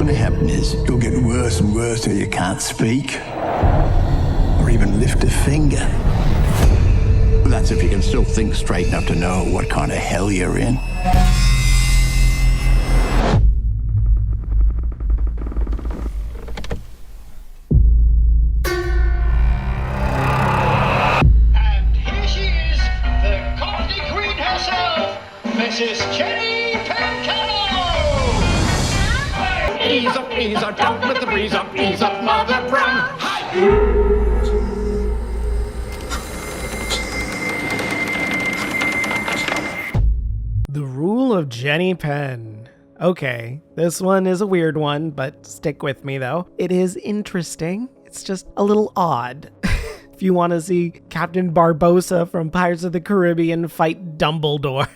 going to happen is you'll get worse and worse till you can't speak or even lift a finger. That's if you can still think straight enough to know what kind of hell you're in. And here she is, the coffee queen herself, Mrs. Jenny Pancano! Ease up, don't let the breeze up, ease up, Mother Brown. Hi! The Rule of Jenny Penn. Okay, this one is a weird one, but stick with me though. It is interesting. It's just a little odd. If you want to see Captain Barbossa from Pirates of the Caribbean fight Dumbledore.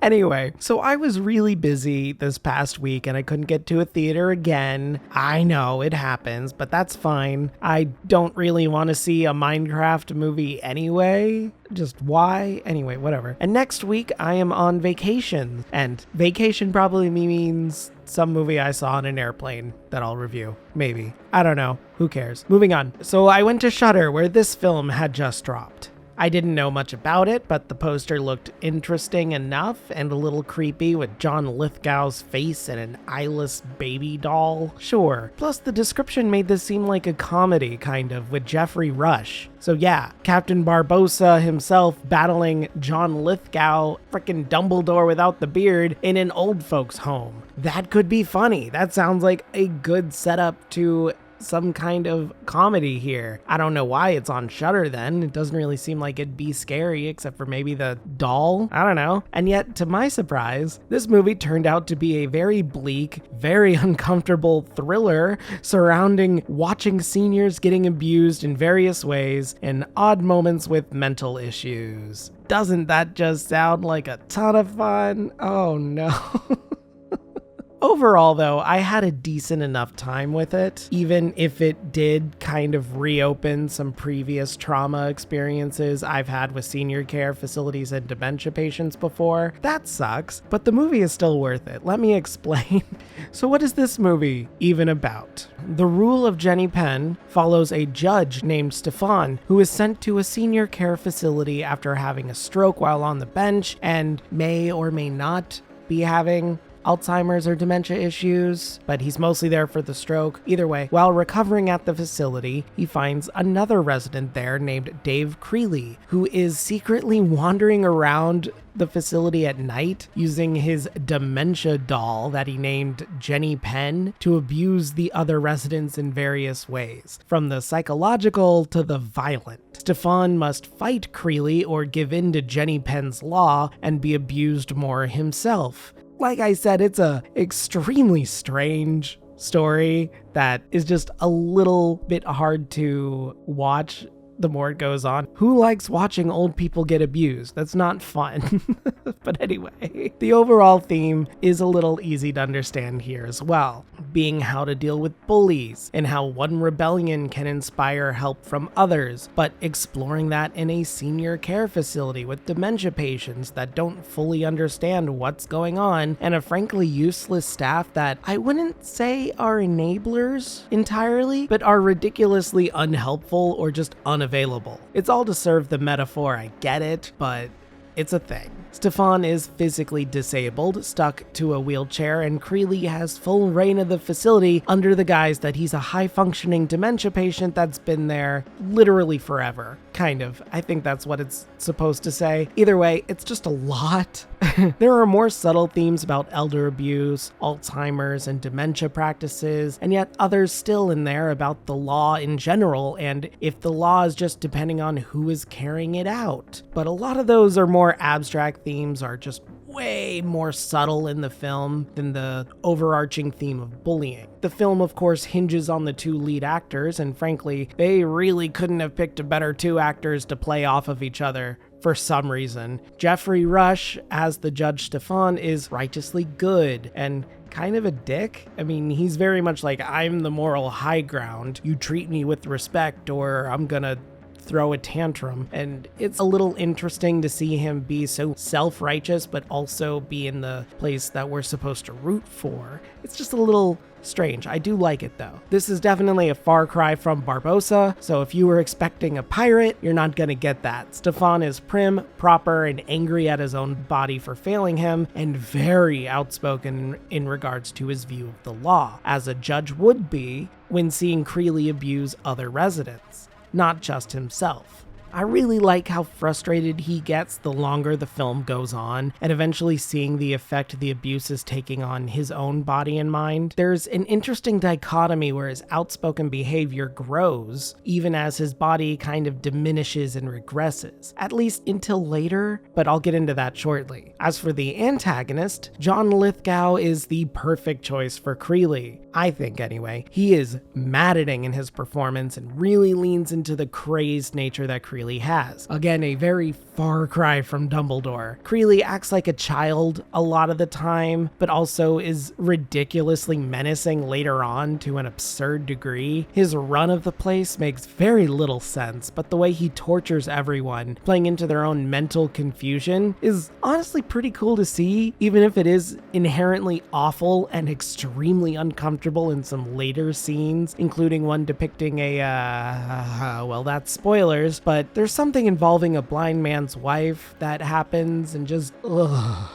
Anyway, so I was really busy this past week and I couldn't get to a theater again. I know it happens, but that's fine. I don't really want to see a Minecraft movie anyway. Just why? Anyway, whatever. And next week I am on vacation, and vacation probably means some movie I saw on an airplane that I'll review. Maybe. I don't know. Who cares? Moving on. So I went to Shudder where this film had just dropped. I didn't know much about it, but the poster looked interesting enough and a little creepy with John Lithgow's face and an eyeless baby doll. Sure. Plus the description made this seem like a comedy, kind of, with Jeffrey Rush. So yeah, Captain Barbossa himself battling John Lithgow, frickin' Dumbledore without the beard, in an old folks' home. That could be funny. That sounds like a good setup to some kind of comedy here. I don't know why it's on Shudder then. It doesn't really seem like it'd be scary except for maybe the doll. I don't know. And yet, to my surprise, this movie turned out to be a very bleak, very uncomfortable thriller surrounding watching seniors getting abused in various ways and odd moments with mental issues. Doesn't that just sound like a ton of fun? Oh no. Overall, though, I had a decent enough time with it, even if it did kind of reopen some previous trauma experiences I've had with senior care facilities and dementia patients before. That sucks, but the movie is still worth it. Let me explain. So what is this movie even about? The Rule of Jenny Penn follows a judge named Stefan who is sent to a senior care facility after having a stroke while on the bench and may or may not be having Alzheimer's or dementia issues, but he's mostly there for the stroke. Either way, while recovering at the facility, he finds another resident there named Dave Creeley, who is secretly wandering around the facility at night using his dementia doll that he named Jenny Penn to abuse the other residents in various ways, from the psychological to the violent. Stefan must fight Creeley or give in to Jenny Penn's law and be abused more himself. Like I said, it's a extremely strange story that is just a little bit hard to watch the more it goes on. Who likes watching old people get abused? That's not fun. But anyway, the overall theme is a little easy to understand here as well, being how to deal with bullies and how one rebellion can inspire help from others, but exploring that in a senior care facility with dementia patients that don't fully understand what's going on and a frankly useless staff that I wouldn't say are enablers entirely, but are ridiculously unhelpful or just unavailable. It's all to serve the metaphor, I get it, but it's a thing. Stefan is physically disabled, stuck to a wheelchair, and Creeley has full reign of the facility under the guise that he's a high-functioning dementia patient that's been there literally forever. Kind of. I think that's what it's supposed to say. Either way, it's just a lot. There are more subtle themes about elder abuse, Alzheimer's, and dementia practices, and yet others still in there about the law in general, and if the law is just depending on who is carrying it out. But a lot of those are more abstract themes, are just way more subtle in the film than the overarching theme of bullying. The film, of course, hinges on the two lead actors, and frankly, they really couldn't have picked a better two actors to play off of each other for some reason. Jeffrey Rush as the Judge Stefan is righteously good and kind of a dick. I mean, he's very much like, I'm the moral high ground. You treat me with respect or I'm gonna throw a tantrum. And it's a little interesting to see him be so self-righteous, but also be in the place that we're supposed to root for. It's just a little strange. I do like it though. This is definitely a far cry from Barbossa, so if you were expecting a pirate, you're not gonna get that. Stefan is prim, proper, and angry at his own body for failing him, and very outspoken in regards to his view of the law, as a judge would be when seeing Creeley abuse other residents, not just himself. I really like how frustrated he gets the longer the film goes on, and eventually seeing the effect the abuse is taking on his own body and mind. There's an interesting dichotomy where his outspoken behavior grows, even as his body kind of diminishes and regresses, at least until later, but I'll get into that shortly. As for the antagonist, John Lithgow is the perfect choice for Creeley. I think anyway. He is maddening in his performance and really leans into the crazed nature that Creeley has. Again, a very far cry from Dumbledore. Creeley acts like a child a lot of the time, but also is ridiculously menacing later on to an absurd degree. His run of the place makes very little sense, but the way he tortures everyone, playing into their own mental confusion, is honestly pretty cool to see, even if it is inherently awful and extremely uncomfortable in some later scenes, including one depicting a, well, that's spoilers, but there's something involving a blind man's wife that happens and just, ugh.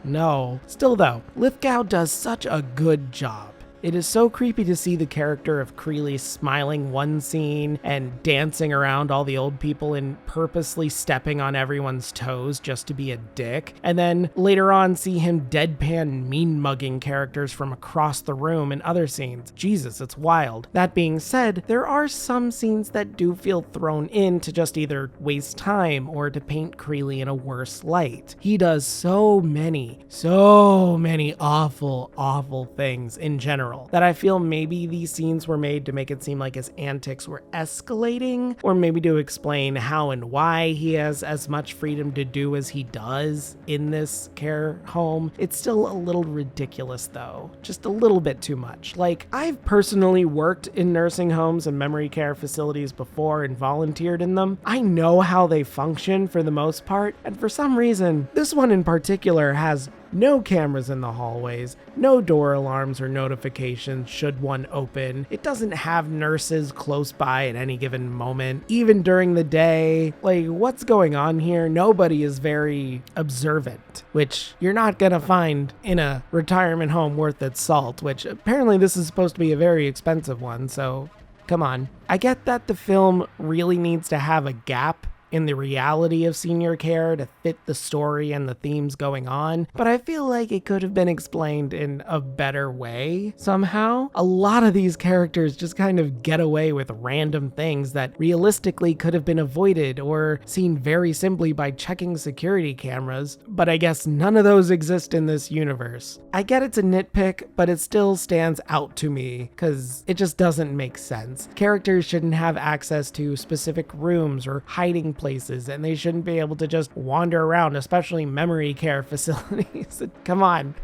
No. Still though, Lithgow does such a good job. It is so creepy to see the character of Creeley smiling one scene and dancing around all the old people and purposely stepping on everyone's toes just to be a dick. And then later on see him deadpan mean-mugging characters from across the room in other scenes. Jesus, it's wild. That being said, there are some scenes that do feel thrown in to just either waste time or to paint Creeley in a worse light. He does so many awful, awful things in general, that I feel maybe these scenes were made to make it seem like his antics were escalating, or maybe to explain how and why he has as much freedom to do as he does in this care home. It's still a little ridiculous though, just a little bit too much. Like, I've personally worked in nursing homes and memory care facilities before and volunteered in them. I know how they function for the most part, and for some reason, this one in particular has no cameras in the hallways, no door alarms or notifications should one open. It doesn't have nurses close by at any given moment, even during the day. Like, what's going on here? Nobody is very observant, which you're not gonna find in a retirement home worth its salt, which apparently this is supposed to be a very expensive one, so come on. I get that the film really needs to have a gap in the reality of senior care to fit the story and the themes going on, but I feel like it could have been explained in a better way somehow. A lot of these characters just kind of get away with random things that realistically could have been avoided or seen very simply by checking security cameras, but I guess none of those exist in this universe. I get it's a nitpick, but it still stands out to me because it just doesn't make sense. Characters shouldn't have access to specific rooms or hiding places, and they shouldn't be able to just wander around, especially memory care facilities. Come on.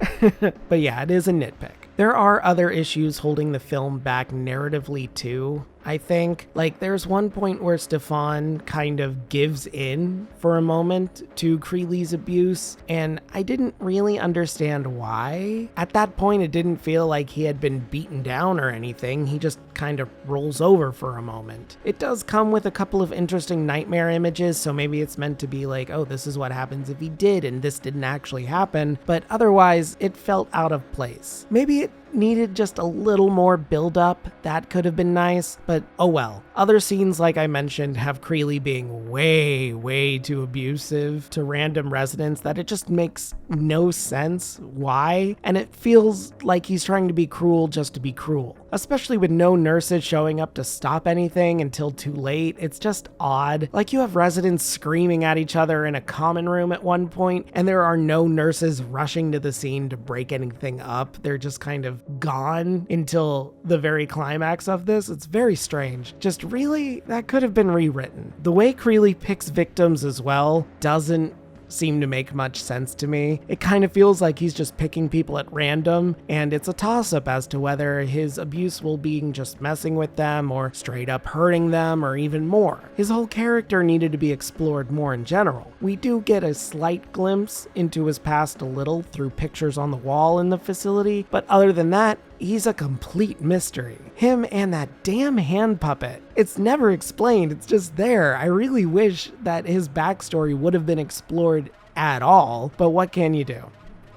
But yeah, it is a nitpick. There are other issues holding the film back narratively too, I think. Like, there's one point where Stefan kind of gives in for a moment to Creeley's abuse, and I didn't really understand why. At that point, it didn't feel like he had been beaten down or anything. He just kind of rolls over for a moment. It does come with a couple of interesting nightmare images, so maybe it's meant to be like, oh, this is what happens if he did, and this didn't actually happen, but otherwise, it felt out of place. Maybe it needed just a little more build up. That could have been nice, but oh well. Other scenes, like I mentioned, have Creeley being way too abusive to random residents that it just makes no sense why, and it feels like he's trying to be cruel just to be cruel. Especially with no nurses showing up to stop anything until too late. It's just odd. Like, you have residents screaming at each other in a common room at one point, and there are no nurses rushing to the scene to break anything up. They're just kind of gone until the very climax of this. It's very strange. Just really, that could have been rewritten. The way Creeley picks victims as well doesn't seem to make much sense to me. It kind of feels like he's just picking people at random, and it's a toss-up as to whether his abuse will be just messing with them or straight up hurting them or even more. His whole character needed to be explored more in general. We do get a slight glimpse into his past a little through pictures on the wall in the facility, but other than that, he's a complete mystery. Him and that damn hand puppet. It's never explained, it's just there. I really wish that his backstory would have been explored at all, but what can you do?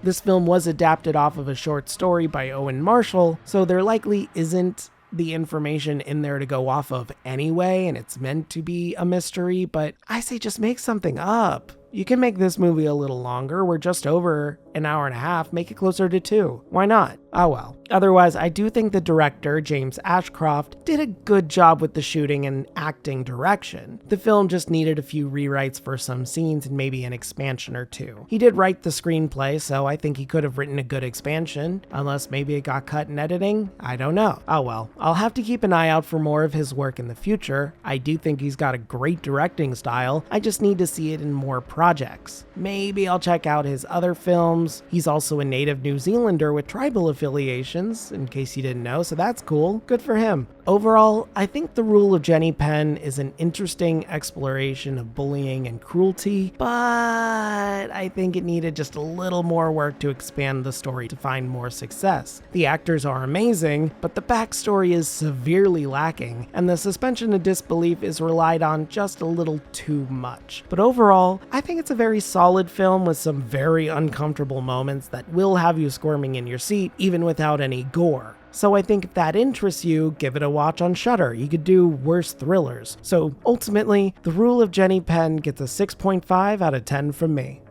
This film was adapted off of a short story by Owen Marshall, so there likely isn't the information in there to go off of anyway, and it's meant to be a mystery, but I say just make something up. You can make this movie a little longer. We're just over an hour and a half. Make it closer to 2. Why not? Oh well. Otherwise, I do think the director, James Ashcroft, did a good job with the shooting and acting direction. The film just needed a few rewrites for some scenes and maybe an expansion or two. He did write the screenplay, so I think he could have written a good expansion, unless maybe it got cut in editing. I don't know. Oh well. I'll have to keep an eye out for more of his work in the future. I do think he's got a great directing style. I just need to see it in more projects. Maybe I'll check out his other films. He's also a native New Zealander with tribal affiliations, in case you didn't know, so that's cool. Good for him. Overall, I think The Rule of Jenny Penn is an interesting exploration of bullying and cruelty, but I think it needed just a little more work to expand the story to find more success. The actors are amazing, but the backstory is severely lacking, and the suspension of disbelief is relied on just a little too much. But overall, I think it's a very solid film with some very uncomfortable moments that will have you squirming in your seat, even without any gore. So I think if that interests you, give it a watch on Shudder. You could do worse thrillers. So ultimately, The Rule of Jenny Penn gets a 6.5 out of 10 from me.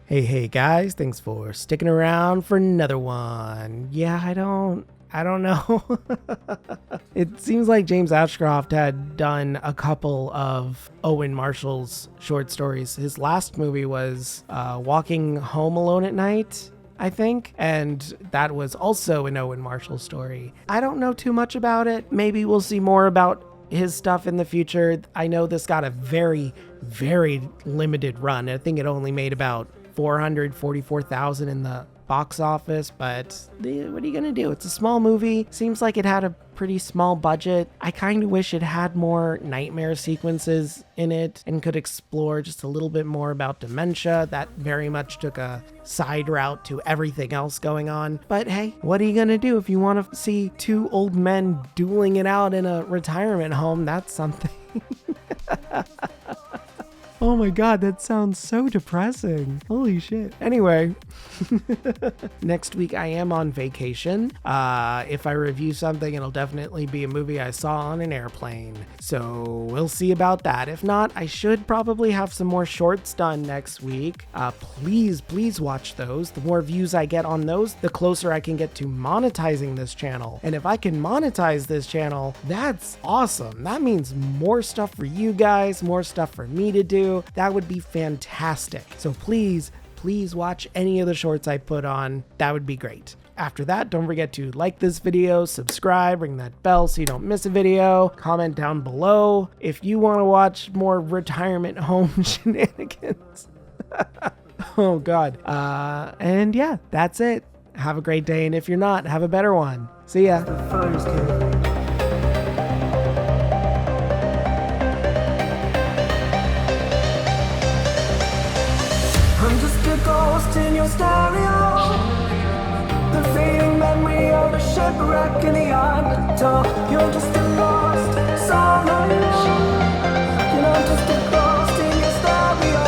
Hey guys, thanks for sticking around for another one. Yeah, I don't know. It seems like James Ashcroft had done a couple of Owen Marshall's short stories. His last movie was Walking Home Alone at Night, I think, and that was also an Owen Marshall story. I don't know too much about it. Maybe we'll see more about his stuff in the future. I know this got a very, very limited run. I think it only made about $444,000 in the box office, but what are you gonna do? It's a small movie. Seems like it had a pretty small budget. I kind of wish it had more nightmare sequences in it and could explore just a little bit more about dementia. That very much took a side route to everything else going on. But hey, what are you gonna do if you want to see two old men dueling it out in a retirement home? That's something. Oh my god, that sounds so depressing. Holy shit. Anyway, next week I am on vacation. If I review something, it'll definitely be a movie I saw on an airplane. So we'll see about that. If not, I should probably have some more shorts done next week. Please watch those. The more views I get on those, the closer I can get to monetizing this channel. And if I can monetize this channel, that's awesome. That means more stuff for you guys, more stuff for me to do. That would be fantastic. So please watch any of the shorts I put on. That would be great. After that, don't forget to like this video, subscribe, ring that bell so you don't miss a video, comment down below if you want to watch more retirement home shenanigans. Oh god. And yeah, that's it. Have a great day, and if you're not, have a better one. See ya. I'm just a ghost in your stereo. The fading memory of a shipwreck in the undertow. You're just a lost soul alone. And I'm just a ghost in your stereo.